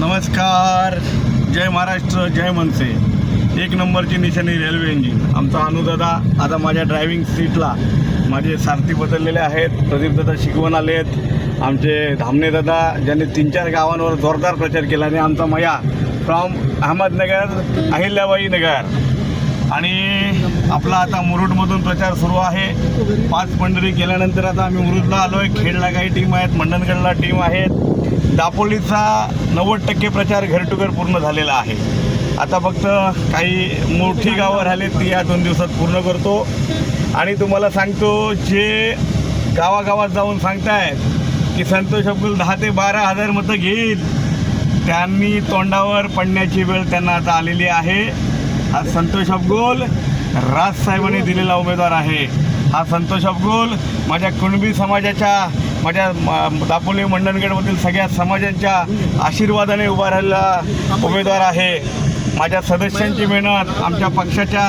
नमस्कार, जय महाराष्ट्र, जय मनसे. एक नंबरची निशाणी रेल्वे इंजिन. आमचा अनुदादा आता माझ्या ड्रायव्हिंग सीटला माझे सारथी बदललेले आहेत. प्रदीपदादा शिकवण आले आहेत. आमचे धामणेदादा ज्यांनी 3-4 गावांवर जोरदार प्रचार केला आणि आमचा मया फ्रॉम अहमदनगर अहिल्याबाई नगर. आणि आपला आता मुरुडमधून प्रचार सुरू आहे. 5 पंढरी केल्यानंतर आता आम्ही मुरुडला आलो आहे. खेडला काही टीम आहेत, मंडणगडला टीम आहेत. दापोलीचा 90% प्रचार घर टू घर पूर्ण झालेला आहे. आता फक्त काही मोठी गावं राहिली ती या 2 दिवसात पूर्ण करतो. आणि तुम्हाला सांगतो, जे गावागावात जाऊन सांगतायत की संतोष अब्दुल 10 ते 12 हजार मतं घेईल, त्यांनी तोंडावर पडण्याची वेळ त्यांना आता आलेली आहे. हा संतोष अब्दुल राजसाहेबांनी दिलेला उमेदवार आहे. हा संतोष अब्दुल माझ्या कुणबी समाजाच्या, माझ्या दापोली मंडणगडमधील सगळ्या समाजांच्या आशीर्वादाने उभा राहिलेला उमेदवार आहे. माझ्या सदस्यांची मेहनत, आमच्या पक्षाच्या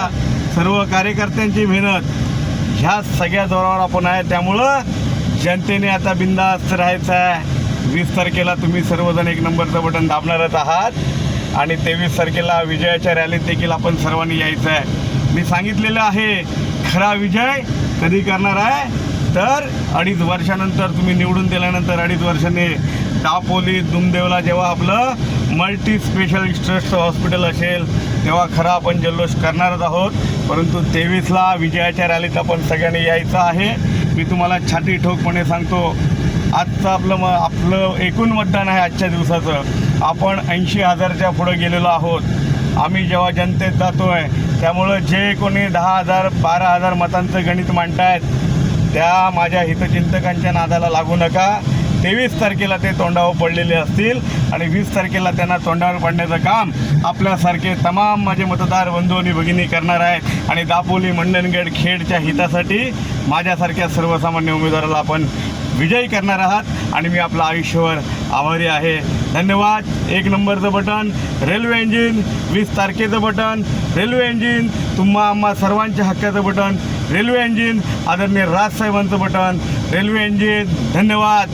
सर्व कार्यकर्त्यांची मेहनत, ह्या सगळ्या जोरावर आपण आहे. त्यामुळं जनतेने आता बिनधास्त राहायचं आहे. 20 तारखेला तुम्ही सर्वजण 1 नंबरचं बटन दाबणारच आहात आणि 23 तारखेला विजयाच्या रॅलीत देखील आपण सर्वांनी यायचं आहे. मी सांगितलेलं आहे, खरा विजय कधी करणार आहे तर 2.5 वर्षानंतर. तुम्ही निवडून दिल्यानंतर 2.5 वर्षांनी दापोली दुमदेवला जेव्हा आपलं मल्टी स्पेशालिस्ट ट्रस्ट हॉस्पिटल असेल तेव्हा खरा आपण जल्लोष करणारच आहोत. परंतु 23ला विजयाच्या रॅलीत आपण सगळ्यांनी यायचं आहे. मी तुम्हाला छाती ठोकपणे सांगतो, आजचं आपलं एकूण मतदान आहे आजच्या दिवसाचं. आपण 80,000च्या पुढं गेलेलो आहोत. आम्ही जेव्हा जनतेत जातो आहे त्यामुळं जे कोणी 10,000 12,000 मतांचं गणित मांडतायत त्या माझ्या हितचिंतकांच्या नादाला लागू नका. 23 तारखेला ते तोंडावर पडलेले असतील आणि 20 तारखेला त्यांना तोंडावर पडण्याचं काम आपल्यासारखे तमाम माझे मतदार बंधू आणि भगिनी करणार आहेत. आणि दापोली मंडणगड खेडच्या हितासाठी माझ्यासारख्या सर्वसामान्य उमेदवाराला आपण विजयी करणार आहात आणि मी आपलं आयुष्यभर आभारी आहे. धन्यवाद. 1 नंबरचं बटन रेल्वे इंजिन, 20 तारखेचं बटन रेल्वे इंजिन, तुम्हा आम्हा सर्वांच्या हक्काचं बटन रेल्वे इंजिन, आदरणीय राजसाहेबांचं बटन रेल्वे इंजिन. धन्यवाद.